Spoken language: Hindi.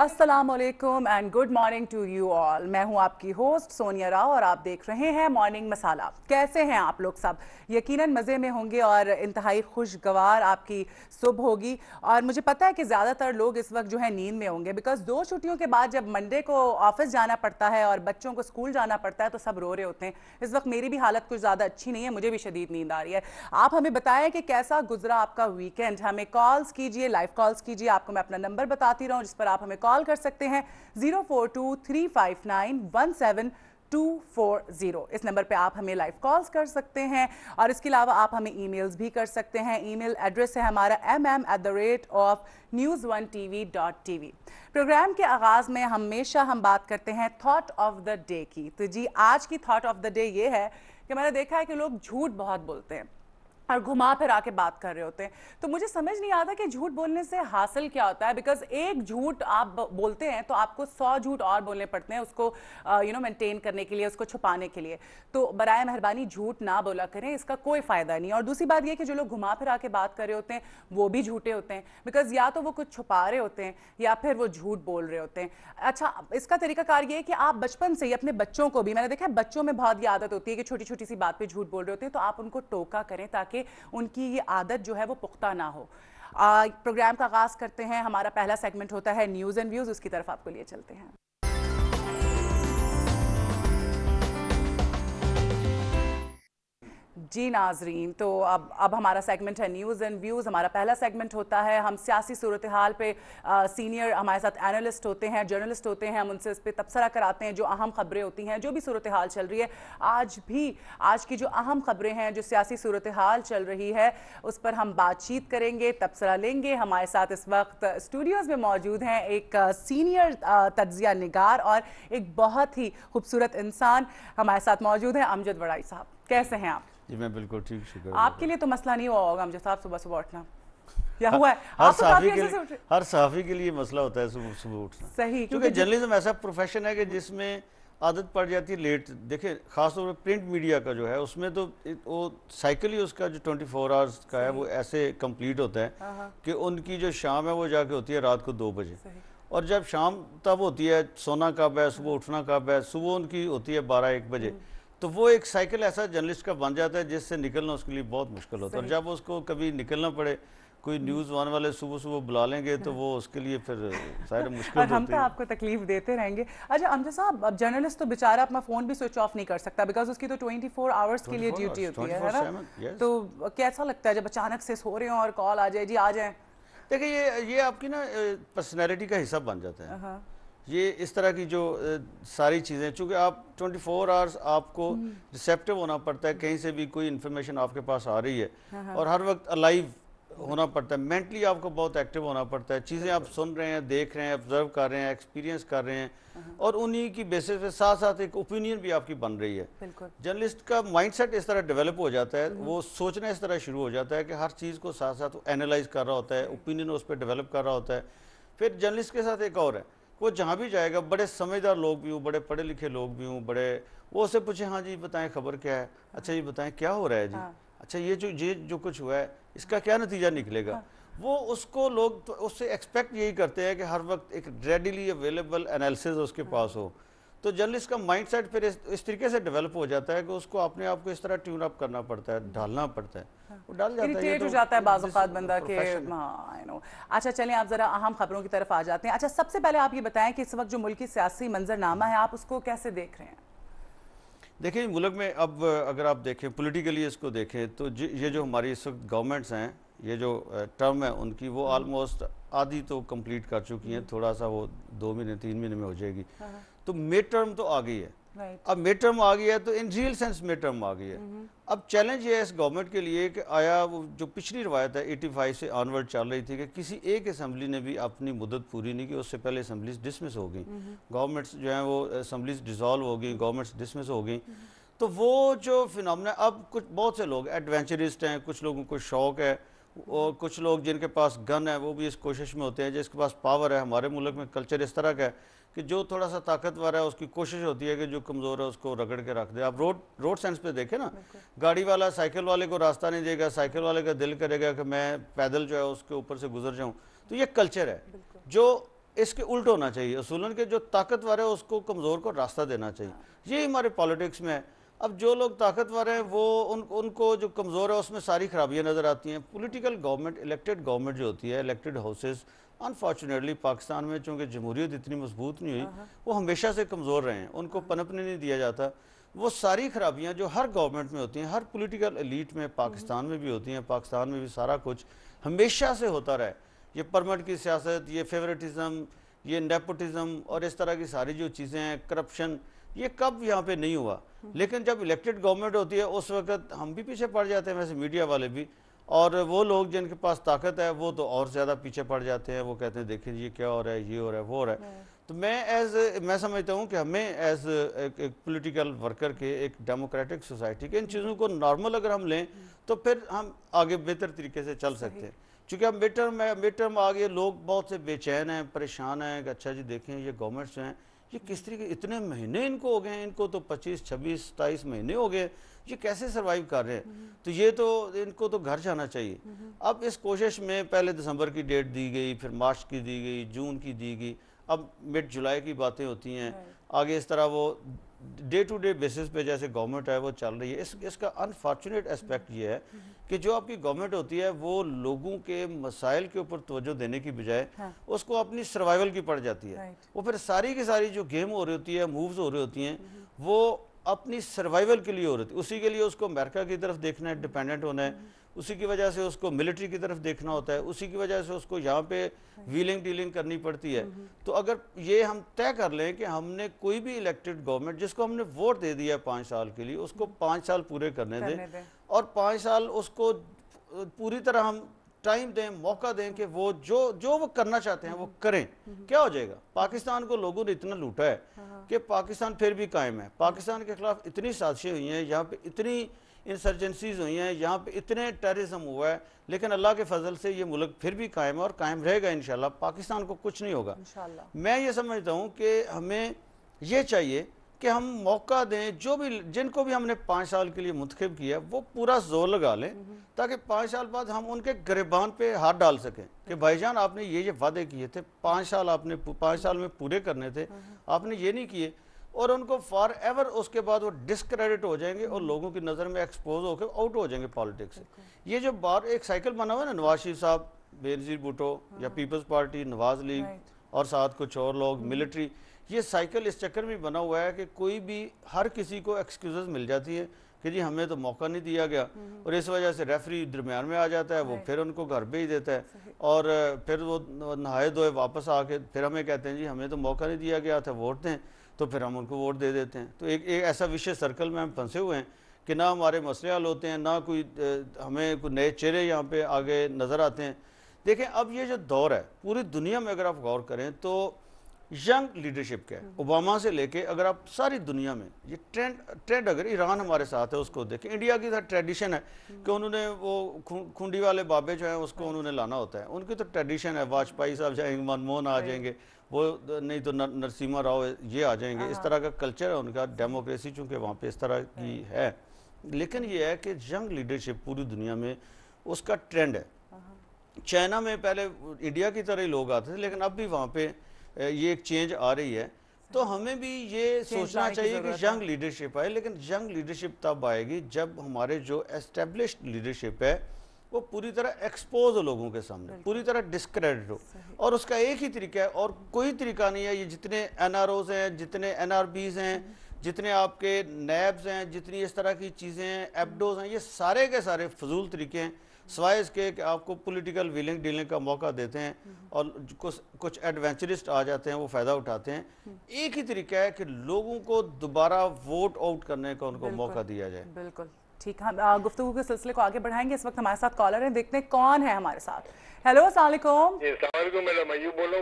अस्सलामुअलैकुम and good morning to you all. मैं हूं आपकी होस्ट सोनिया राव और आप देख रहे हैं मॉर्निंग मसाला। कैसे हैं आप लोग सब? यकीनन मज़े में होंगे और इंतहाई खुशगवार आपकी सुबह होगी। और मुझे पता है कि ज़्यादातर लोग इस वक्त जो है नींद में होंगे, बिकॉज 2 छुट्टियों के बाद जब मंडे को ऑफिस जाना पड़ता है और बच्चों को स्कूल जाना पड़ता है तो सब रो रहे होते हैं। इस वक्त मेरी भी हालत कुछ ज़्यादा अच्छी नहीं है, मुझे भी शदीद नींद आ रही है। आप हमें बताएं कि कैसा गुजरा आपका वीकेंड। हमें कॉल्स कीजिए, लाइव कॉल्स कीजिए। आपको मैं अपना नंबर बताती रहूँ जिस पर आप हमें कॉल कर सकते हैं 04235917 इस नंबर पे आप हमें लाइव कॉल्स कर सकते हैं। और इसके अलावा आप हमें ईमेल्स भी कर सकते हैं। ईमेल एड्रेस है हमारा mm@news1tv.tv। प्रोग्राम के आगाज़ में हमेशा हम बात करते हैं थॉट ऑफ द डे की। तो जी आज की थॉट ऑफ द डे ये है कि मैंने देखा है कि लोग झूठ बहुत बोलते हैं और घुमा फिरा के बात कर रहे होते हैं। तो मुझे समझ नहीं आता कि झूठ बोलने से हासिल क्या होता है। बिकॉज एक झूठ आप बोलते हैं तो आपको 100 झूठ और बोलने पड़ते हैं उसको मेंटेन करने के लिए, उसको छुपाने के लिए। तो बराए मेहरबानी झूठ ना बोला करें, इसका कोई फ़ायदा नहीं। और दूसरी बात यह कि जो लोग घुमा फिरा के बात कर रहे होते हैं वो भी झूठे होते हैं, बिकॉज या तो वो कुछ छुपा रहे होते हैं या फिर वो झूठ बोल रहे होते हैं। अच्छा, इसका तरीकाकार ये है कि आप बचपन से ही अपने बच्चों को भी, मैंने देखा है बच्चों में बहुत ये आदत होती है कि छोटी छोटी सी बात पे झूठ बोल रहे होते हैं, तो आप उनको टोका करें ताकि उनकी ये आदत जो है वो पुख्ता ना हो। प्रोग्राम का आगाज़ करते हैं। हमारा पहला सेगमेंट होता है न्यूज़ एंड व्यूज़, उसकी तरफ आपको लिए चलते हैं। जी नाजरीन, तो अब हमारा सेगमेंट है न्यूज़ एंड व्यूज़। हमारा पहला सेगमेंट होता है, हम सियासी सूरत हाल पे सीनियर हमारे साथ एनालिस्ट होते हैं, जर्नलिस्ट होते हैं, हम उनसे इस पर तबसरा कराते हैं। जो अहम खबरें होती हैं, जो भी सूरत हाल चल रही है, आज की जो अहम खबरें हैं, जो सियासी सूरत हाल चल रही है, उस पर हम बातचीत करेंगे, तबसरा लेंगे। हमारे साथ इस वक्त स्टूडियोज़ में मौजूद हैं एक सीनियर तज्ज़िया निगार और एक बहुत ही खूबसूरत इंसान हमारे साथ मौजूद हैं, अमजद वड़ाई साहब। कैसे हैं आप? जी मैं बिल्कुल ठीक, शुक्र। आपके लिए तो मसला नहीं हुआ होगा अमजद साहब सुबह सुबह उठना, या हुआ है? हर सहाफ़ी के लिए मसला होता है सुबह सुबह उठना। सही, क्योंकि जर्नलिज्म ऐसा प्रोफेशन है कि जिसमें आदत पड़ जाती है लेट। देखिए खासतौर पर प्रिंट मीडिया का जो है उसमें तो वो साइकिल ही उसका जो 24 आवर्स का है वो ऐसे कंप्लीट होता है कि उनकी जो शाम है वो जाके होती है रात को 2 बजे। और जब शाम तब होती है सोना कब है, सुबह उठना कब है, सुबह उनकी होती है 12-1 बजे। तो वो एक साइकिल ऐसा जर्नलिस्ट का बन जाता है जिससे निकलना उसके लिए बहुत मुश्किल होता है। और जब उसको कभी निकलना पड़े, कोई न्यूज़ 1 वाले सुबह सुबह बुला लेंगे तो वो उसके लिए फिर सारे मुश्किल और हम तो आपको तकलीफ देते रहेंगे। अच्छा अमजद साहब, अब जर्नलिस्ट तो बेचारा अपना फ़ोन भी स्विच ऑफ नहीं कर सकता, बिकॉज उसकी तो 24 आवर्स के लिए ड्यूटी होती है ना। तो कैसा लगता है जब अचानक से सो रहे हो और कॉल आ जाए, जी आ जाए? देखिए ये आपकी ना पर्सनैलिटी का हिस्सा बन जाता है। ये इस तरह की जो सारी चीज़ें, चूँकि आप 24 आवर्स आपको रिसेप्टिव होना पड़ता है, कहीं से भी कोई इन्फॉर्मेशन आपके पास आ रही है और हर वक्त अलाइव होना पड़ता है, मेंटली आपको बहुत एक्टिव होना पड़ता है। चीज़ें आप सुन रहे हैं, देख रहे हैं, ऑब्जर्व कर रहे हैं, एक्सपीरियंस कर रहे हैं और उन्हीं की बेसिस पे साथ साथ एक ओपिनियन भी आपकी बन रही है। जर्नलिस्ट का माइंडसेट इस तरह डेवलप हो जाता है, वो सोचना इस तरह शुरू हो जाता है कि हर चीज़ को साथ साथ एनालाइज कर रहा होता है, ओपिनियन उस पर डेवलप कर रहा होता है। फिर जर्नलिस्ट के साथ एक और है, वो जहाँ भी जाएगा बड़े समझदार लोग भी हों, बड़े पढ़े लिखे लोग भी हों, बड़े वो उससे पूछे हाँ जी बताएं खबर क्या है, अच्छा ये बताएं क्या हो रहा है जी, अच्छा ये जो कुछ हुआ है इसका क्या नतीजा निकलेगा। वो उसको लोग तो उससे एक्सपेक्ट यही करते हैं कि हर वक्त एक रेडिली अवेलेबल एनालिसिस उसके पास हो। तो जर्नलिस्ट का माइंडसेट फिर इस तरीके से डेवलप हो जाता है कि उसको अपने आप को इस तरह ट्यून अप करना पड़ता है, ढालना पड़ता है, वो डाल जाता है, इरिटेट हो जाता है बाज़ औक़ात बंदा के। I know. अच्छा चलें आप ज़रा अहम खबरों की तरफ आ जाते हैं। अच्छा सबसे पहले आप ये बताएं कि इस वक्त जो मुल्की सियासी मंजरनामा है आप उसको कैसे देख रहे हैं? देखिए मुल्क में अब अगर आप देखें पॉलिटिकली इसको देखें तो ये जो हमारी इस वक्त गवर्नमेंट्स हैं, ये जो टर्म है उनकी वो ऑलमोस्ट आधी तो कंप्लीट कर चुकी हैं, थोड़ा सा वो 2 महीने 3 महीने में हो जाएगी। तो मिड टर्म तो आ गई है। अब मिड टर्म आ गई है तो in real sense mid term आ गई है। अब चैलेंज ये है इस गवर्नमेंट के लिए कि आया वो जो पिछली रवायत है 85 से ऑनवर्ड चल रही थी कि किसी एक असम्बली ने भी अपनी मुद्दत पूरी नहीं की, उससे पहले असम्बलीज डिसमिस हो गई, गवर्नमेंट्स जो हैं वो असम्बलीज डिसॉल्व हो गई, गवर्नमेंट्स डिसमिस हो गई। तो वो जो फिनोमेना, अब कुछ बहुत से लोग एडवेंचरिस्ट हैं, कुछ लोगों को शौक है और कुछ लोग जिनके पास गन है वो भी इस कोशिश में होते हैं, जिसके पास पावर है। हमारे मुल्क में कल्चर इस तरह का है कि जो थोड़ा सा ताकतवर है उसकी कोशिश होती है कि जो कमज़ोर है उसको रगड़ के रख दे। आप रोड सेंस पे देखें ना, गाड़ी वाला साइकिल वाले को रास्ता नहीं देगा, साइकिल वाले का दिल करेगा कि मैं पैदल जो है उसके ऊपर से गुजर जाऊं। तो ये कल्चर है जो इसके उल्ट होना चाहिए। असूलन के जो ताकतवर है उसको कमज़ोर को रास्ता देना चाहिए। यही हमारे पॉलिटिक्स में है। अब जो लोग ताकतवर हैं वो उनको जो कमज़ोर है उसमें सारी खराबियाँ नज़र आती हैं। पॉलिटिकल गवर्नमेंट, इलेक्टेड गवर्नमेंट जो होती है, इलेक्टेड हाउसेस, अनफॉर्चुनेटली पाकिस्तान में चूँकि जमहूरियत इतनी मजबूत नहीं हुई, वो हमेशा से कमज़ोर रहे हैं, उनको पनपने नहीं दिया जाता। वो सारी खराबियाँ जो हर गवर्नमेंट में होती हैं, हर पॉलिटिकल एलीट में पाकिस्तान में भी होती हैं, पाकिस्तान में भी सारा कुछ हमेशा से होता रहा है। ये परमिट की सियासत, ये फेवरेटिज़म, ये नेपोटिज़म और इस तरह की सारी जो चीज़ें हैं, करप्शन, ये कब यहाँ पे नहीं हुआ। लेकिन जब इलेक्टेड गवर्नमेंट होती है उस वक्त हम भी पीछे पड़ जाते हैं, वैसे मीडिया वाले भी, और वो लोग जिनके पास ताकत है वो तो और ज़्यादा पीछे पड़ जाते हैं। वो कहते हैं देखिए ये क्या हो रहा है, ये हो रहा है, वो हो रहा है। तो मैं समझता हूँ कि हमें एज एक पॉलिटिकल वर्कर के, एक डेमोक्रेटिक सोसाइटी के, इन चीज़ों को नॉर्मल अगर हम लें तो फिर हम आगे बेहतर तरीके से चल सकते हैं। चूँकि अब मिड टर्म आ गए, लोग बहुत से बेचैन हैं, परेशान हैं कि अच्छा जी देखें ये गवर्नमेंट्स जो हैं ये किस तरीके, इतने महीने इनको हो गए हैं, इनको तो 25, 26, 27 महीने हो गए, ये कैसे सर्वाइव कर रहे हैं। तो ये तो इनको तो घर जाना चाहिए। अब इस कोशिश में पहले दिसंबर की डेट दी गई, फिर मार्च की दी गई, जून की दी गई, अब मिड जुलाई की बातें होती हैं आगे। इस तरह वो डे टू डे बेसिस पे जैसे गवर्नमेंट है वो चल रही है। इसका अनफॉर्चुनेट एस्पेक्ट ये है कि जो आपकी गवर्नमेंट होती है वो लोगों के मसाइल के ऊपर तवज्जो देने की बजाय उसको अपनी सर्वाइवल की पड़ जाती है। वो फिर सारी की सारी जो गेम हो रही होती है, मूव्स हो रही होती हैं, वो अपनी सर्वाइवल के लिए हो रही थी। उसी के लिए उसको अमेरिका की तरफ देखना है, डिपेंडेंट होना है, उसी की वजह से उसको मिलिट्री की तरफ देखना होता है, उसी की वजह से उसको यहाँ पे व्हीलिंग डीलिंग करनी पड़ती है। तो अगर ये हम तय कर लें कि हमने कोई भी इलेक्टेड गवर्नमेंट जिसको हमने वोट दे दिया 5 साल के लिए, उसको 5 साल पूरे करने दें और 5 साल उसको पूरी तरह हम टाइम दें, मौका दें कि वो जो वो करना चाहते हैं वो करें। क्या हो जाएगा? पाकिस्तान को लोगों ने इतना लूटा है कि पाकिस्तान फिर भी कायम है। पाकिस्तान के खिलाफ इतनी साजिशें हुई हैं, यहाँ पे इतनी इंसर्जेंसीज हुई हैं, यहाँ पे इतने टेररिज्म हुआ है, लेकिन अल्लाह के फजल से ये मुल्क फिर भी कायम है और कायम रहेगा इंशाल्लाह। पाकिस्तान को कुछ नहीं होगा इंशाल्लाह। मैं ये समझता हूँ कि हमें ये चाहिए कि हम मौका दें, जो भी जिनको भी हमने 5 साल के लिए मुंतखब किया वो पूरा जोर लगा लें ताकि 5 साल बाद हम उनके गिरबान पे हाथ डाल सकें कि भाईजान आपने ये वादे किए थे, 5 साल आपने 5 साल में पूरे करने थे, आपने ये नहीं किए, और उनको फॉर एवर उसके बाद वो डिस्क्रेडिट हो जाएंगे और लोगों की नज़र में एक्सपोज होकर आउट हो जाएंगे पॉलिटिक्स से। ये जो बार एक साइकिल बना हुआ है ना, नवाज शरीफ साहब, बेनज़ीर भुट्टो या पीपल्स पार्टी, नवाज लीग और साथ कुछ और लोग, मिलिट्री, ये साइकिल इस चक्कर में बना हुआ है कि कोई भी हर किसी को एक्सक्यूज़ मिल जाती है कि जी हमें तो मौका नहीं दिया गया, और इस वजह से रेफरी दरमियान में आ जाता है, वो फिर उनको घर भेज देता है और फिर वो नहाए धोए वापस आके फिर हमें कहते हैं जी हमें तो मौका नहीं दिया गया था, वोट दें, तो फिर हम उनको वोट दे देते हैं। तो एक ऐसा विशेष सर्कल में हम फंसे हुए हैं कि ना हमारे मसले हल होते हैं, ना कोई हमें कोई नए चेहरे यहाँ पे आगे नज़र आते हैं। देखें अब ये जो दौर है पूरी दुनिया में अगर आप गौर करें तो यंग लीडरशिप का है, ओबामा से लेके अगर आप सारी दुनिया में ये ट्रेंड अगर ईरान हमारे साथ है उसको देखें, इंडिया की ट्रेडिशन है कि उन्होंने वो खुंडी वाले बाबे जो हैं उसको उन्होंने लाना होता है, उनकी तो ट्रेडिशन है, वाजपेयी साहब जाएंगे, मनमोहन आ जाएंगे, वो नहीं तो नरसिम्हा राव ये आ जाएंगे, इस तरह का कल्चर है उनका, डेमोक्रेसी चूँकि वहाँ पर इस तरह की है। लेकिन ये है कि यंग लीडरशिप पूरी दुनिया में उसका ट्रेंड है। चाइना में पहले इंडिया की तरह ही लोग आते थे, लेकिन अब भी वहाँ पे ये एक चेंज आ रही है। तो हमें भी ये सोचना चाहिए कि यंग लीडरशिप आए, लेकिन यंग लीडरशिप तब आएगी जब हमारे जो एस्टेब्लिश्ड लीडरशिप है वो पूरी तरह एक्सपोज हो लोगों के सामने, पूरी तरह डिस्क्रेडिट हो, और उसका एक ही तरीका है और कोई तरीका नहीं है। ये जितने एनआरओज हैं, जितने एनआरबीज हैं, जितने आपके नैब्स हैं, जितनी इस तरह की चीज़ें हैं, एबडोज हैं, ये सारे के सारे फजूल तरीके हैं, सिवाय इसके कि आपको पॉलिटिकल व्हीलिंग डीलिंग का मौका देते हैं और कुछ एडवेंचरिस्ट आ जाते हैं, वो फ़ायदा उठाते हैं। एक ही तरीका है कि लोगों को दोबारा वोट आउट करने का उनको मौका दिया जाए। बिल्कुल ठीक, हम गुफ्तगू के सिलसिले को आगे बढ़ाएंगे। इस वक्त हमारे साथ कॉलर हैं, देखते हैं कौन है हमारे साथ। हेलो, अस्सलाम वालेकुम। मैडम, अयूब बोल रहा हूँ